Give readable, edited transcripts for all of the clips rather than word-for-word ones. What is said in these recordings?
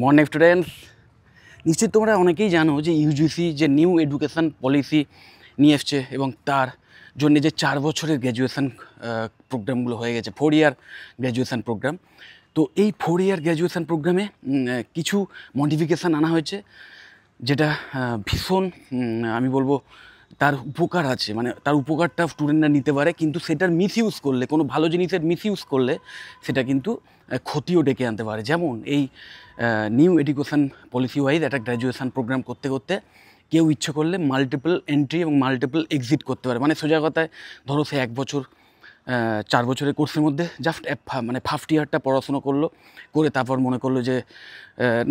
Morning students, নিশ্চয়ই তোমরা অনেকেই জানো যে ইউজিসি যে নিউ এডুকেশন পলিসি নিয়ে এসছে এবং তার জন্য যে 4 বছরের গ্র্যাজুয়েশন প্রোগ্রামগুলো হয়ে গেছে, 4 ইয়ার গ্র্যাজুয়েশন প্রোগ্রাম। তো এই 4 ইয়ার গ্র্যাজুয়েশন প্রোগ্রামে কিছু মডিফিকেশান আনা হয়েছে, যেটা ভীষণ আমি বলবো তার উপকার আছে, মানে তার উপকারটা স্টুডেন্টরা নিতে পারে, কিন্তু সেটার মিসইউজ করলে, কোনো ভালো জিনিসের মিসইউজ করলে সেটা কিন্তু ক্ষতিও ডেকে আনতে পারে। যেমন এই নিউ এডুকেশন পলিসি ওয়াইজ একটা গ্র্যাজুয়েশন প্রোগ্রাম করতে করতে কেউ ইচ্ছে করলে মাল্টিপল এন্ট্রি এবং মাল্টিপল এক্সিট করতে পারে। মানে সোজা কথায় ধরো সে 1 বছর 4 বছরের কোর্সের মধ্যে জাস্ট মানে ফার্স্ট ইয়ারটা পড়াশুনো করলো, করে তারপর মনে করলো যে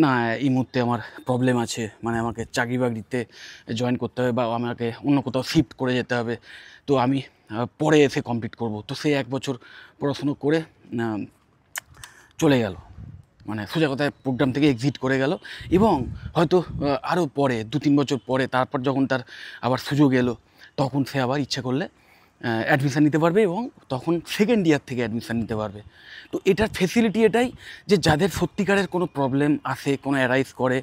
না, এই মুহূর্তে আমার প্রবলেম আছে, মানে আমাকে চাকরি বাকরিতে জয়েন করতে হবে বা আমাকে অন্য কোথাও শিফট করে যেতে হবে, তো আমি পরে এসে কমপ্লিট করব। তো সে 1 বছর পড়াশুনো করে চলে গেল, মানে সোজা কথায় প্রোগ্রাম থেকে এক্সিট করে গেল, এবং হয়তো আরও পরে 2-3 বছর পরে তারপর যখন তার আবার সুযোগ এলো, তখন সে আবার ইচ্ছে করলে অ্যাডমিশান নিতে পারবে এবং তখন সেকেন্ড ইয়ার থেকে অ্যাডমিশান নিতে পারবে। তো এটার ফেসিলিটি এটাই যে যাদের সত্যিকারের কোনো প্রবলেম আসে, কোনো অ্যারাইজ করে,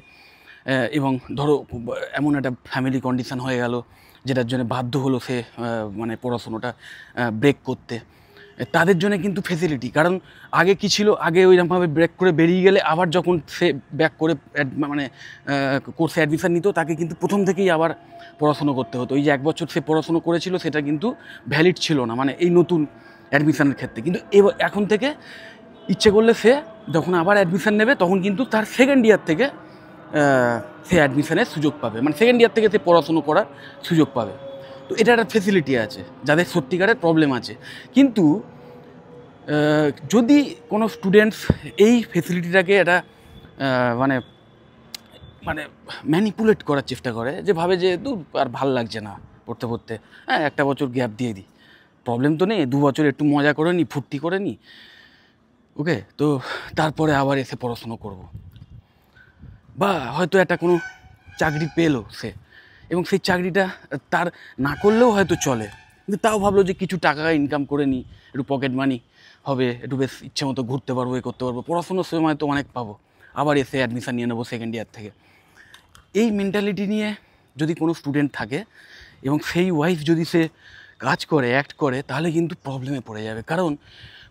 এবং ধরো এমন একটা ফ্যামিলি কন্ডিশান হয়ে গেল যেটার জন্য বাধ্য হলো সে মানে পড়াশুনোটা ব্রেক করতে, তাদের জন্য কিন্তু ফেসিলিটি। কারণ আগে কী ছিল, আগে ওইরকমভাবে ব্রেক করে বেরিয়ে গেলে আবার যখন সে ব্যাক করে মানে কোর্সে অ্যাডমিশান নিত, তাকে কিন্তু প্রথম থেকেই আবার পড়াশুনো করতে হতো। এই যে 1 বছর সে পড়াশুনো করেছিল সেটা কিন্তু ভ্যালিড ছিল না, মানে এই নতুন অ্যাডমিশানের ক্ষেত্রে। কিন্তু এখন থেকে ইচ্ছে করলে সে যখন আবার অ্যাডমিশান নেবে, তখন কিন্তু তার সেকেন্ড ইয়ার থেকে সে অ্যাডমিশানের সুযোগ পাবে, মানে সেকেন্ড ইয়ার থেকে সে পড়াশুনো করার সুযোগ পাবে। তো এটা একটা ফেসিলিটি আছে যাদের সত্যিকারের প্রবলেম আছে। কিন্তু যদি কোনো স্টুডেন্টস এই ফেসিলিটিটাকে একটা মানে মানে ম্যানিপুলেট করার চেষ্টা করে, যে ভাবে যে আর ভাল লাগছে না পড়তে পড়তে, হ্যাঁ 1 বছর গ্যাপ দিয়ে দিই, প্রবলেম তো নেই, 2 বছর একটু মজা করে নিই, ফুর্তি করে নিই, ওকে, তো তারপরে আবার এসে পড়াশুনো করব। বা হয়তো একটা কোনো চাকরি পেলো সে, এবং সেই চাকরিটা তার না করলেও হয়তো চলে, কিন্তু তাও ভাবলো যে কিছু টাকা ইনকাম করে নিই, একটু পকেট মানি হবে, একটু বেশ ইচ্ছে মতো ঘুরতে পারবো, এ করতে পারবো, পড়াশুনোর সময় তো অনেক পাবো, আবার এসে অ্যাডমিশান নিয়ে নেবো সেকেন্ড ইয়ার থেকে। এই মেন্টালিটি নিয়ে যদি কোনো স্টুডেন্ট থাকে এবং সেই ওয়াইজ যদি সে কাজ করে, অ্যাক্ট করে, তাহলে কিন্তু প্রবলেমে পড়ে যাবে। কারণ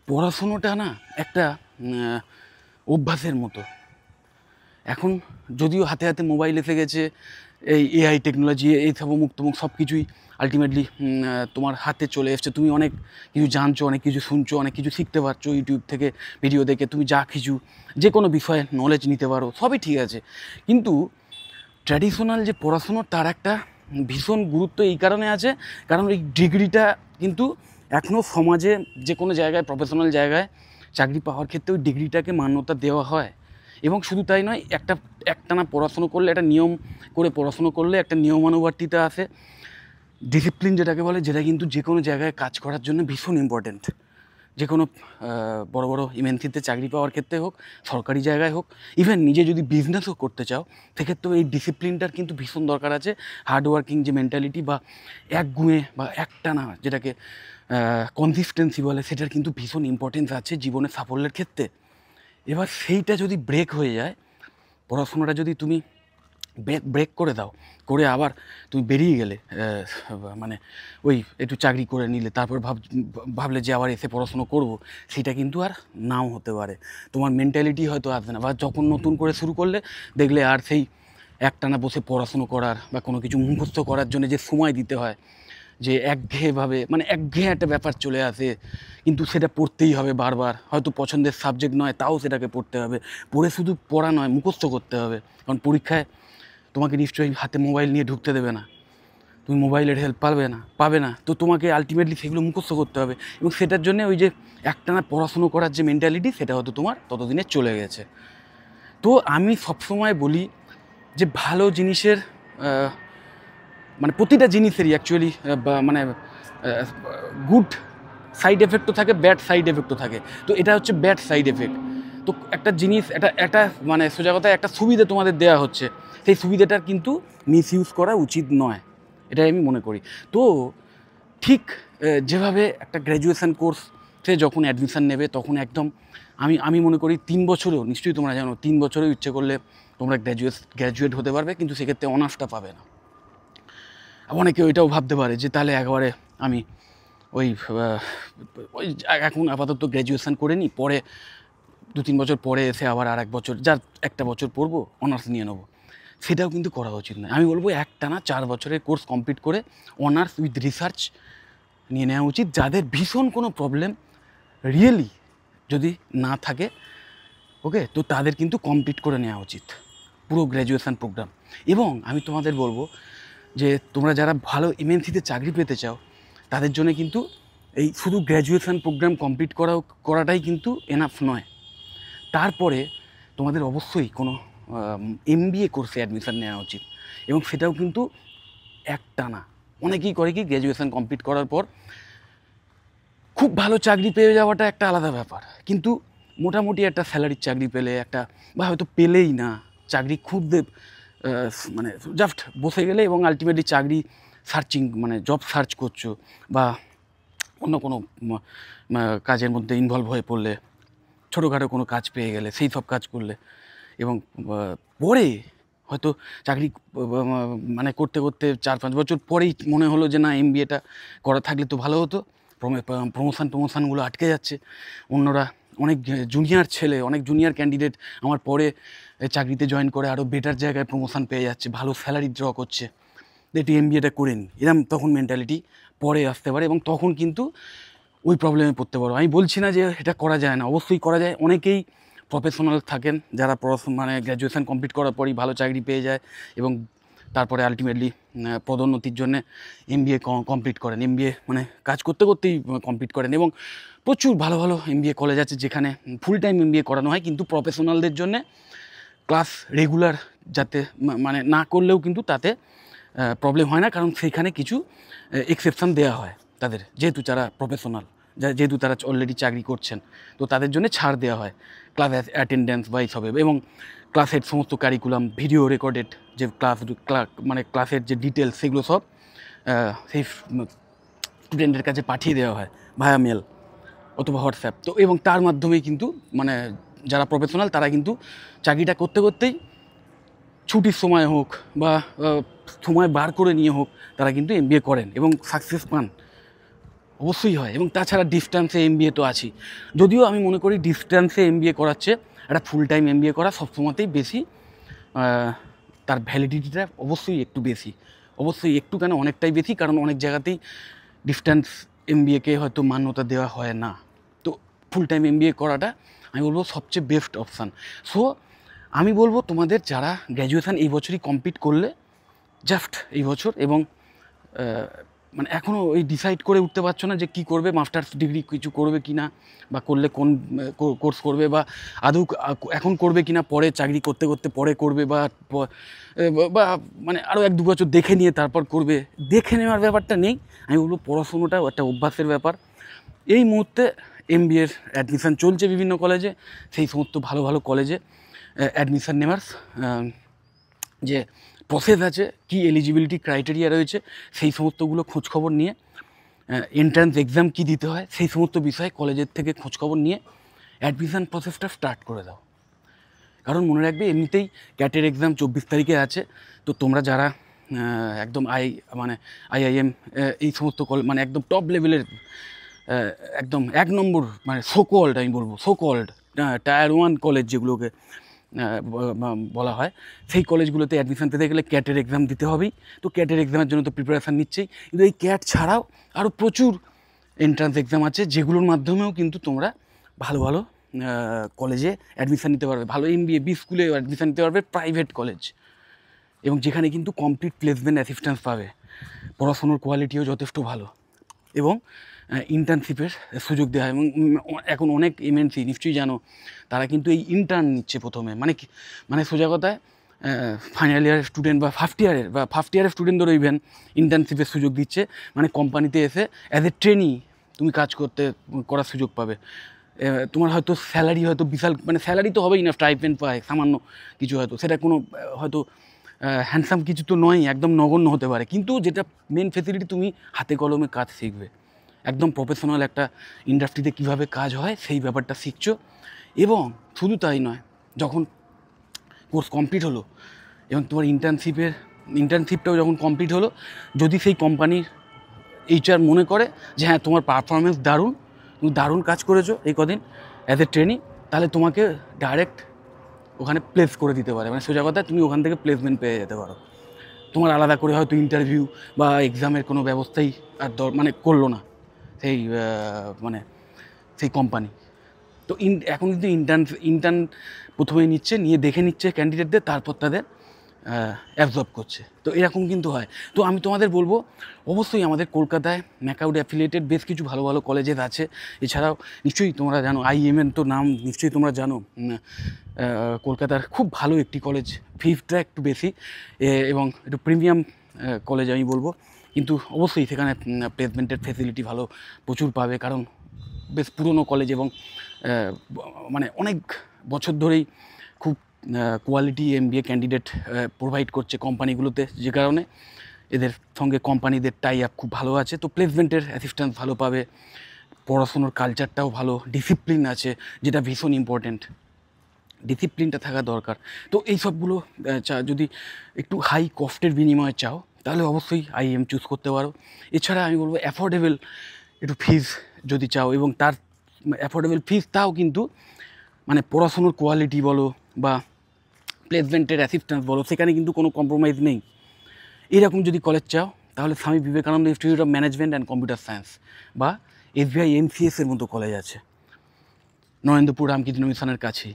পড়াশুনোটা না একটা অভ্যাসের মতো। এখন যদিও হাতে হাতে মোবাইল এসে গেছে, এই এআই টেকনোলজি, এই সব অমুক তমুক সব কিছুই আলটিমেটলি তোমার হাতে চলে এসছে, তুমি অনেক কিছু জানছো, অনেক কিছু শুনছো, অনেক কিছু শিখতে পারছো ইউটিউব থেকে ভিডিও দেখে, তুমি যা কিছু যে কোনো বিষয়ে নলেজ নিতে পারো, সবই ঠিক আছে। কিন্তু ট্র্যাডিশনাল যে পড়াশুনো, তার একটা ভীষণ গুরুত্ব এই কারণে আছে, কারণ এই ডিগ্রিটা কিন্তু এখনও সমাজে যে কোনো জায়গায়, প্রফেশনাল জায়গায় চাকরি পাওয়ার ক্ষেত্রে ওই ডিগ্রিটাকে মান্যতা দেওয়া হয়। এবং শুধু তাই নয়, একটানা পড়াশুনো করলে, একটা নিয়ম করে পড়াশুনো করলে একটা নিয়মানুবর্তিতা আসে, ডিসিপ্লিন যেটাকে বলে, যেটা কিন্তু যে কোনো জায়গায় কাজ করার জন্য ভীষণ ইম্পর্ট্যান্ট। যে কোনো বড় বড় এমএনসিতে চাকরি পাওয়ার ক্ষেত্রে হোক, সরকারি জায়গায় হোক, ইভেন নিজে যদি বিজনেসও করতে চাও, সেক্ষেত্রেও এই ডিসিপ্লিনটার কিন্তু ভীষণ দরকার আছে। হার্ডওয়ার্কিং যে মেন্টালিটি বা একগুঁয়ে বা একটানা যেটাকে কনসিস্টেন্সি বলে, সেটার কিন্তু ভীষণ ইম্পর্টেন্স আছে জীবনের সাফল্যের ক্ষেত্রে। এবার সেইটা যদি ব্রেক হয়ে যায়, পড়াশোনাটা যদি তুমি ব্রেক করে দাও, করে আবার তুমি বেরিয়ে গেলে, মানে ওই একটু চাকরি করে নিলে, তারপর ভাবলে যে আবার এসে পড়াশুনো করব, সেটা কিন্তু আর নাও হতে পারে। তোমার মেন্টালিটি হয়তো আসবে না, বা যখন নতুন করে শুরু করলে দেখলে আর সেই একটানা বসে পড়াশুনো করার বা কোনো কিছু মুখস্থ করার জন্য যে সময় দিতে হয়, যে একঘেয়েভাবে, মানে একঘেয়ে একটা ব্যাপার চলে আসে, কিন্তু সেটা পড়তেই হবে বারবার, হয়তো পছন্দের সাবজেক্ট নয়, তাও সেটাকে পড়তে হবে, পড়ে শুধু পড়া নয়, মুখস্থ করতে হবে। কারণ পরীক্ষায় তোমাকে নিশ্চয়ই হাতে মোবাইল নিয়ে ঢুকতে দেবে না, তুমি মোবাইলের হেল্প পাবে না, তো তোমাকে আলটিমেটলি সেগুলো মুখস্থ করতে হবে, এবং সেটার জন্য ওই যে একটানা পড়াশুনো করার যে মেন্টালিটি, সেটা হয়তো তোমার ততদিনে চলে গেছে। তো আমি সবসময় বলি যে ভালো জিনিসের মানে প্রতিটা জিনিসেরই অ্যাকচুয়ালি মানে গুড সাইড এফেক্টও থাকে, ব্যাড সাইড এফেক্টও থাকে। তো এটা হচ্ছে ব্যাড সাইড এফেক্ট। তো একটা জিনিস, এটা মানে সোজা কথা, একটা সুবিধা তোমাদের দেওয়া হচ্ছে, সেই সুবিধাটার কিন্তু মিসইউজ করা উচিত নয়, এটাই আমি মনে করি। তো ঠিক যেভাবে একটা গ্র্যাজুয়েশন কোর্সে যখন অ্যাডমিশান নেবে, তখন একদম আমি মনে করি 3 বছরেও, নিশ্চয়ই তোমরা জানো, 3 বছরেও ইচ্ছে করলে তোমরা গ্র্যাজুয়েট হতে পারবে, কিন্তু সেক্ষেত্রে অনার্সটা পাবে না। অনেকে ওইটাও ভাবতে পারে যে তাহলে একবারে আমি ওই ওই এখন আপাতত গ্র্যাজুয়েশান করে নিই, পরে 2-3 বছর পরে এসে আবার আর 1 বছর, যার 1টা বছর পড়বো, অনার্স নিয়ে নেবো। সেটাও কিন্তু করা উচিত নয়। আমি বলবো একটানা 4 বছরের কোর্স কমপ্লিট করে অনার্স উইথ রিসার্চ নিয়ে নেওয়া উচিত। যাদের ভীষণ কোনো প্রবলেম রিয়েলি যদি না থাকে, ওকে, তো তাদের কিন্তু কমপ্লিট করে নেওয়া উচিত পুরো গ্র্যাজুয়েশান প্রোগ্রাম। এবং আমি তোমাদের বলবো যে তোমরা যারা ভালো এমএনসিতে চাকরি পেতে চাও, তাদের জন্য কিন্তু এই শুধু গ্র্যাজুয়েশান প্রোগ্রাম কমপ্লিট করাটাই কিন্তু এনাফ নয়। তারপরে তোমাদের অবশ্যই কোনো এমবিএ কোর্সে অ্যাডমিশান নেওয়া উচিত, এবং সেটাও কিন্তু একটানা। অনেকেই করে কি, গ্র্যাজুয়েশান কমপ্লিট করার পর খুব ভালো চাকরি পেয়ে যাওয়াটা একটা আলাদা ব্যাপার, কিন্তু মোটামুটি একটা স্যালারির চাকরি পেলে, একটা বা হয়তো পেলেই না, চাকরি খুব মানে জাস্ট বসে গেলে এবং আলটিমেটলি চাকরি সার্চিং, মানে জব সার্চ করছো বা অন্য কোনো কাজের মধ্যে ইনভলভ হয়ে পড়লে, ছোটোখাটো কোনো কাজ পেয়ে গেলে সেই সব কাজ করলে, এবং পরে হয়তো চাকরি মানে করতে করতে 4-5 বছর পরেই মনে হলো যে না, এমবিএটা করা থাকলে তো ভালো হতো, প্রমোশনগুলো আটকে যাচ্ছে, অন্যরা অনেক জুনিয়র ছেলে, অনেক জুনিয়র ক্যান্ডিডেট আমার পরে চাকরিতে জয়েন করে আরও বেটার জায়গায় প্রমোশন পেয়ে যাচ্ছে, ভালো স্যালারি ড্র করছে, একটু এমবিএটা করে নিই, এরকম তখন মেন্টালিটি পরে আসতে পারে, এবং তখন কিন্তু ওই প্রবলেমে পড়তে পারো। আমি বলছি না যে এটা করা যায় না, অবশ্যই করা যায়। অনেকেই প্রফেশনাল থাকেন যারা মানে গ্র্যাজুয়েশান কমপ্লিট করার পরই ভালো চাকরি পেয়ে যায় এবং তারপরে আলটিমেটলি পদোন্নতির জন্যে এমবিএ কমপ্লিট করেন, এমবিএ মানে কাজ করতে করতেই কমপ্লিট করেন। এবং প্রচুর ভালো ভালো এমবিএ কলেজ আছে যেখানে ফুল টাইম এমবিএ করানো হয়, কিন্তু প্রফেশনালদের জন্যে ক্লাস রেগুলার যাতে মানে না করলেও কিন্তু তাতে প্রবলেম হয় না, কারণ সেইখানে কিছু এক্সেপশান দেওয়া হয় তাদের, যেহেতু যারা প্রফেশনাল, যেহেতু তারা অলরেডি চাকরি করছেন, তো তাদের জন্য ছাড় দেওয়া হয় ক্লাস অ্যাটেন্ডেন্স বা এইসবে। এবং ক্লাসের সমস্ত কারিকুলাম, ভিডিও রেকর্ডেড যে মানে ক্লাসের যে ডিটেলস, সেগুলো সব সেই স্টুডেন্টের কাছে পাঠিয়ে দেওয়া হয় ভায়া মেল অথবা হোয়াটসঅ্যাপ। তো এবং তার মাধ্যমেই কিন্তু মানে যারা প্রফেশনাল তারা কিন্তু চাকরিটা করতে করতেই, ছুটির সময় হোক বা সময় বার করে নিয়ে হোক, তারা কিন্তু এমবিএ করেন এবং সাকসেস পান, অবশ্যই হয়। এবং তাছাড়া ডিস্ট্যান্সে এমবিএ তো আছেই, যদিও আমি মনে করি ডিস্ট্যান্সে এমবিএ করাচ্ছে একটা ফুল টাইম এমবিএ করা সবসময়তেই বেশি, তার ভ্যালিডিটিটা অবশ্যই একটু বেশি, অবশ্যই একটু কেন, অনেকটাই বেশি, কারণ অনেক জায়গাতেই ডিস্ট্যান্স এমবিএকে হয়তো মান্যতা দেওয়া হয় না। তো ফুল টাইম এমবিএ করাটা আমি বলবো সবচেয়ে বেস্ট অপশান। সো আমি বলবো তোমাদের যারা গ্র্যাজুয়েশান এই বছরই কমপ্লিট করলে, জাস্ট এই বছর, এবং মানে এখনও ওই ডিসাইড করে উঠতে পারছো না যে কী করবে, মাস্টার্স ডিগ্রি কিছু করবে কি না, বা করলে কোন কোর্স করবে, বা আদৌ এখন করবে কি না, পরে চাকরি করতে করতে পরে করবে, বা মানে আরও 1-2 বছর দেখে নিয়ে তারপর করবে, দেখে নেওয়ার ব্যাপারটা নেই। আমি বলবো পড়াশুনোটাও একটা অভ্যাসের ব্যাপার। এই মুহূর্তে এমবিএর অ্যাডমিশান চলছে বিভিন্ন কলেজে, সেই সমস্ত ভালো ভালো কলেজে অ্যাডমিশান নেওয়ার যে প্রসেস আছে, কি এলিজিবিলিটি ক্রাইটেরিয়া রয়েছে, সেই সমস্তগুলো খোঁজখবর নিয়ে, এন্ট্রান্স এক্সাম কী দিতে হয়, সেই সমস্ত বিষয়ে কলেজের থেকে খোঁজখবর নিয়ে অ্যাডমিশান প্রসেসটা স্টার্ট করে দাও। কারণ মনে রাখবে, এমনিতেই ক্যাটের এক্সাম 24 তারিখে আছে। তো তোমরা যারা একদম মানে আইআইএম এই সমস্ত মানে একদম টপ লেভেলের, একদম 1 নম্বর, মানে সোকল্ড, আমি বলবো সোকল্ড টায়ার 1 কলেজ যেগুলোকে বলা হয়, সেই কলেজগুলোতে অ্যাডমিশান পেতে গেলে ক্যাটের এক্সাম দিতে হবেই। তো ক্যাটের এক্সামের জন্য তো প্রিপারেশান নিচ্ছেই, কিন্তু এই ক্যাট ছাড়াও আরও প্রচুর এন্ট্রান্স এক্সাম আছে, যেগুলোর মাধ্যমেও কিন্তু তোমরা ভালো ভালো কলেজে অ্যাডমিশান নিতে পারবে, ভালো এমবিএ স্কুলে অ্যাডমিশান নিতে পারবে, প্রাইভেট কলেজ, এবং যেখানে কিন্তু কমপ্লিট প্লেসমেন্ট অ্যাসিস্ট্যান্স পাবে, পড়াশোনার কোয়ালিটিও যথেষ্ট ভালো, এবং ইন্টার্নশিপের সুযোগ দেওয়া হয়। এবং এখন অনেক এমএনসি, নিশ্চয়ই জানো, তারা কিন্তু এই ইন্টার্ন নিচ্ছে প্রথমে, মানে সোজা কথায় ফাইনাল ইয়ারের স্টুডেন্ট বা ফার্স্ট ইয়ারের স্টুডেন্টদেরও ইভেন ইন্টার্নশিপের সুযোগ দিচ্ছে, মানে কোম্পানিতে এসে অ্যাজ এ ট্রেনি তুমি কাজ করার সুযোগ পাবে। তোমার হয়তো স্যালারি হয়তো বিশাল, মানে স্যালারি তো হবেই না, স্টাইপেন্ড পায় সামান্য কিছু, হয়তো সেটা কোনো হয়তো হ্যান্ডসাম কিছু তো নয়, একদম নগণ্য হতে পারে, কিন্তু যেটা মেন ফেসিলিটি, তুমি হাতে কলমে কাজ শিখবে, একদম প্রফেশনাল একটা ইন্ডাস্ট্রিতে কীভাবে কাজ হয় সেই ব্যাপারটা শিখছো, এবং শুধু তাই নয়, যখন কোর্স কমপ্লিট হলো এবং তোমার ইন্টার্নশিপটাও যখন কমপ্লিট হলো, যদি সেই কোম্পানির এইচআর মনে করে যে হ্যাঁ তোমার পারফরমেন্স দারুণ, তুমি দারুণ কাজ করেছো এই কদিন অ্যাজ এ ট্রেনিং, তাহলে তোমাকে ডাইরেক্ট ওখানে প্লেস করে দিতে পারে। মানে সোজা কথা, তুমি ওখান থেকে প্লেসমেন্ট পেয়ে যেতে পারো। তোমার আলাদা করে হয়তো ইন্টারভিউ বা এক্সামের কোনো ব্যবস্থাই আর মানে করলো না সেই মানে সেই কোম্পানি। তো এখন কিন্তু ইন্টার্ন প্রথমে নিচ্ছে, নিয়ে দেখে নিচ্ছে ক্যান্ডিডেটদের, তারপর তাদের অ্যাবজর্ব করছে। তো এরকম কিন্তু হয়। তো আমি তোমাদের বলবো, অবশ্যই আমাদের কলকাতায় ম্যাকাউড অ্যাফিলিয়েটেড বেশ কিছু ভালো ভালো কলেজেস আছে। এছাড়াও নিশ্চয়ই তোমরা জানো আইএমএন তো নাম নিশ্চয়ই তোমরা জানো, কলকাতার খুব ভালো একটি কলেজ, ফিসটা একটু বেশি এবং একটু প্রিমিয়াম কলেজ আমি বলবো, কিন্তু অবশ্যই সেখানে প্লেসমেন্টের ফেসিলিটি ভালো প্রচুর পাবে, কারণ বেশ পুরনো কলেজ এবং মানে অনেক বছর ধরেই খুব কোয়ালিটি এমবিএ ক্যান্ডিডেট প্রোভাইড করছে কোম্পানিগুলোতে, যে কারণে এদের সঙ্গে কোম্পানিদের টাই আপ খুব ভালো আছে। তো প্লেসমেন্টের অ্যাসিস্ট্যান্স ভালো পাবে, পড়াশুনোর কালচারটাও ভালো, ডিসিপ্লিন আছে, যেটা ভীষণ ইম্পর্ট্যান্ট, ডিসিপ্লিনটা থাকা দরকার। তো এই সবগুলো যদি একটু হাই কস্টের বিনিময়ে চাও, তাহলে অবশ্যই আইএম চুজ করতে পারো। এছাড়া আমি বলবো অ্যাফোর্ডেবল একটু ফিজ যদি চাও, এবং তার অ্যাফোর্ডেবল ফিজ, তাও কিন্তু মানে পড়াশুনোর কোয়ালিটি বলো বা প্লেসমেন্টের অ্যাসিস্ট্যান্স বলো, সেখানে কিন্তু কোনো কম্প্রোমাইজ নেই। এরকম যদি কলেজ চাও, তাহলে Swami Vivekananda institute of management and computer science বা এসবিআই এমসিএসের মতো কলেজ আছে নরেন্দ্রপুর রামকৃষ্ণ মিশনের কাছেই।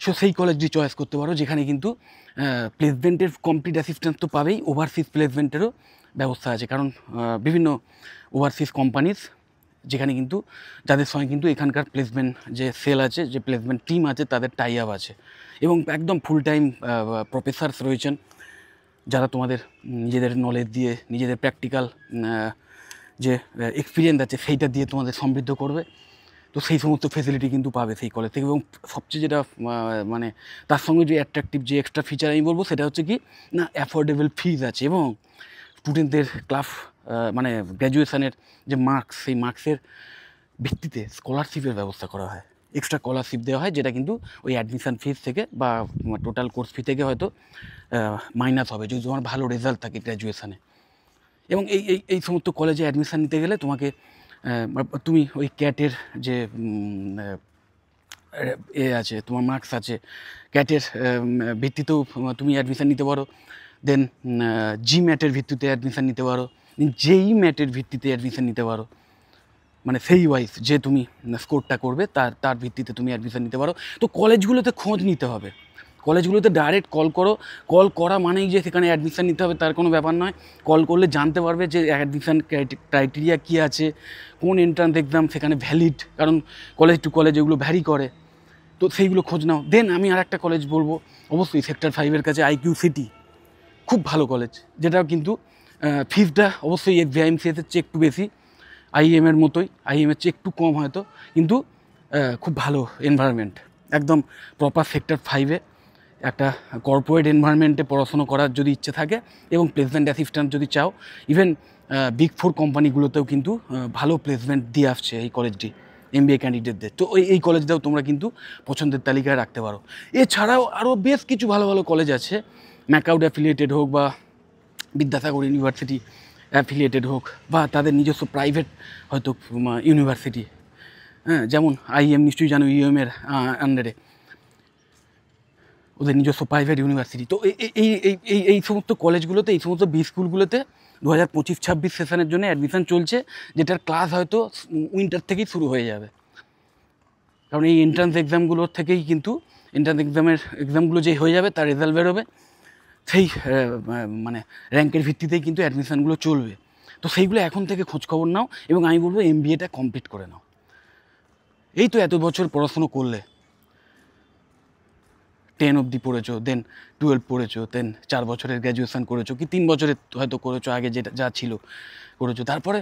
সো সেই কলেজটি চয়েস করতে পারো, যেখানে কিন্তু প্লেসমেন্টের কমপ্লিট অ্যাসিস্ট্যান্স তো পাবেই, ওভারসিজ প্লেসমেন্টেরও ব্যবস্থা আছে, কারণ বিভিন্ন ওভারসিজ কোম্পানিজ যেখানে কিন্তু যাদের সঙ্গে কিন্তু এখানকার প্লেসমেন্ট যে সেল আছে, যে প্লেসমেন্ট টিম আছে, তাদের টাই আপ আছে, এবং একদম ফুল টাইম প্রফেসরস রয়েছেন, যারা তোমাদের নিজেদের নলেজ দিয়ে, নিজেদের প্র্যাকটিক্যাল যে এক্সপিরিয়েন্স আছে সেইটা দিয়ে তোমাদের সমৃদ্ধ করবে। তো সেই সমস্ত ফেসিলিটি কিন্তু পাবে সেই কলেজ থেকে। এবং সবচেয়ে যেটা মানে তার সঙ্গে যে অ্যাট্রাকটিভ যে এক্সট্রা ফিচার আমি বলবো, সেটা হচ্ছে কি না, অ্যাফোর্ডেবল ফিজ আছে, এবং স্টুডেন্টদের ক্লাস মানে গ্র্যাজুয়েশনের যে মার্কস, সেই মার্কসের ভিত্তিতে স্কলারশিপের ব্যবস্থা করা হয়, এক্সট্রা স্কলারশিপ দেওয়া হয়, যেটা কিন্তু ওই অ্যাডমিশান ফিজ থেকে বা টোটাল কোর্স ফি থেকে হয়তো মাইনাস হবে যদি তোমার ভালো রেজাল্ট থাকে গ্র্যাজুয়েশানে। এবং এই এই এই সমস্ত কলেজে অ্যাডমিশান নিতে গেলে তোমাকে তুমি ওই ক্যাটের যে আছে, তোমার মার্কস আছে, ক্যাটের ভিত্তিতেও তুমি অ্যাডমিশান নিতে পারো, দেন জিম্যাটের ভিত্তিতে অ্যাডমিশান নিতে পারো, যেই ম্যাটের ভিত্তিতে অ্যাডমিশান নিতে পারো, মানে সেই ওয়াইজ যে তুমি স্কোরটা করবে তার ভিত্তিতে তুমি অ্যাডমিশান নিতে পারো। তো কলেজগুলোতে খোঁজ নিতে হবে, কলেজগুলোতে ডাইরেক্ট কল করো। কল করা মানেই যে সেখানে অ্যাডমিশান নিতে হবে তার কোনো ব্যাপার নয়। কল করলে জানতে পারবে যে অ্যাডমিশান ক্রাইটেরিয়া কী আছে, কোন এন্ট্রান্স এক্সাম সেখানে ভ্যালিড, কারণ কলেজ টু কলেজ এগুলো ভ্যারি করে। তো সেইগুলো খোঁজ নাও। দেন আমি আর একটা কলেজ বলবো, অবশ্যই সেক্টর 5-এর কাছে আইকিউ সিটি, খুব ভালো কলেজ, যেটাও কিন্তু ফিজটা অবশ্যই এসবিআইএমসিএসের চেয়ে একটু বেশি, আইএমের মতোই, আইএমের চেয়ে একটু কম হয়তো, কিন্তু খুব ভালো এনভায়রনমেন্ট, একদম প্রপার সেক্টর 5-এ একটা কর্পোরেট এনভায়রনমেন্টে পড়াশোনা করার যদি ইচ্ছে থাকে, এবং প্লেসমেন্ট অ্যাসিস্ট্যান্ট যদি চাও, ইভেন বিগ 4 কোম্পানিগুলোতেও কিন্তু ভালো প্লেসমেন্ট দিয়ে আসছে এই কলেজটি এমবিএ ক্যান্ডিডেটদের। তো এই কলেজটাও তোমরা কিন্তু পছন্দের তালিকায় রাখতে পারো। এছাড়াও আরও বেশ কিছু ভালো ভালো কলেজ আছে, ম্যাকাউড অ্যাফিলিয়েটেড হোক বা বিদ্যাসাগর ইউনিভার্সিটি অ্যাফিলিয়েটেড হোক, বা তাদের নিজস্ব প্রাইভেট হয়তো ইউনিভার্সিটি, হ্যাঁ, যেমন আইএম নিশ্চয়ই জানো, ইউএমের আন্ডারে ওদের নিজস্ব প্রাইভেট ইউনিভার্সিটি। তো এই সমস্ত কলেজগুলোতে, এই সমস্ত বি স্কুলগুলোতে 2025-26 সেশনের জন্য অ্যাডমিশান চলছে, যেটার ক্লাস হয়তো উইন্টার থেকেই শুরু হয়ে যাবে, কারণ এই এন্ট্রান্স এক্সামগুলোর থেকেই কিন্তু এক্সামগুলো যে হয়ে যাবে তার রেজাল্ট বেরোবে, সেই মানে র্যাঙ্কের ভিত্তিতেই কিন্তু অ্যাডমিশানগুলো চলবে। তো সেইগুলো এখন থেকে খোঁজখবর নাও, এবং আমি বলবো এমবিএটা কমপ্লিট করে নাও। এই তো এত বছর পড়াশুনো করলে, 10 অবধি পড়েছো, দেন 12 পড়েছো, দেন 4 বছরের গ্র্যাজুয়েশান করেছো, কি 3 বছরের হয়তো করেছো, আগে যেটা যা ছিল করেছো, তারপরে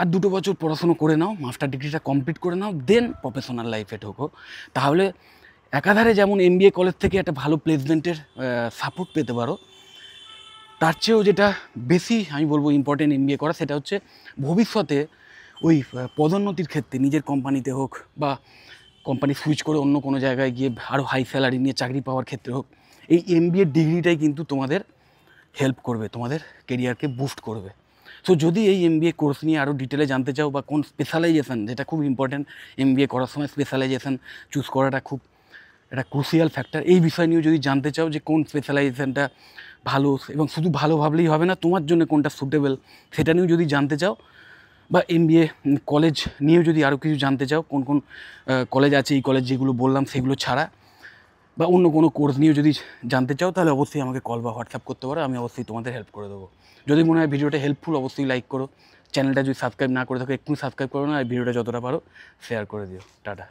আর 2 বছর পড়াশুনো করে নাও, মাস্টার ডিগ্রিটা কমপ্লিট করে নাও, দেন প্রফেশনাল লাইফে ঢোকো। তাহলে একাধারে যেমন এমবিএ কলেজ থেকে একটা ভালো প্লেসমেন্টের সাপোর্ট পেতে পারো, তার চেয়েও যেটা বেশি আমি বলবো ইম্পর্টেন্ট এমবিএ করা, সেটা হচ্ছে ভবিষ্যতে ওই পদোন্নতির ক্ষেত্রে, নিজের কোম্পানিতে হোক বা কোম্পানি সুইচ করে অন্য কোনো জায়গায় গিয়ে আরও হাই স্যালারি নিয়ে চাকরি পাওয়ার ক্ষেত্রে হোক, এই MBA ডিগ্রিটাই কিন্তু তোমাদের হেল্প করবে, তোমাদের কেরিয়ারকে বুস্ট করবে। সো যদি এই MBA কোর্স নিয়ে আরও ডিটেলে জানতে চাও, বা কোন স্পেশালাইজেশান, যেটা খুব ইম্পর্ট্যান্ট MBA করার সময় স্পেশালাইজেশান চুজ করাটা খুব একটা ক্রুশিয়াল ফ্যাক্টর, এই বিষয় নিয়েও যদি জানতে চাও যে কোন স্পেশালাইজেশানটা ভালো, এবং শুধু ভালো ভাবলেই হবে না, তোমার জন্য কোনটা সুটেবল সেটা নিয়েও যদি জানতে চাও, বা MBA কলেজ নিয়েও যদি আরও কিছু জানতে চাও, কোন কোন কলেজ আছে, এই কলেজ যেগুলো বললাম সেগুলো ছাড়া, বা অন্য কোনো কোর্স নিয়েও যদি জানতে চাও, তাহলে অবশ্যই আমাকে কল বা হোয়াটসঅ্যাপ করতে পারো, আমি অবশ্যই তোমাদের হেল্প করে দেবো। যদি মনে হয় ভিডিওটা হেল্পফুল, অবশ্যই লাইক করো। চ্যানেলটা যদি সাবস্ক্রাইব না করে থাকো এক্ষুনি সাবস্ক্রাইব করো না, আর ভিডিওটা যতটা পারো শেয়ার করে দিও। টাটা।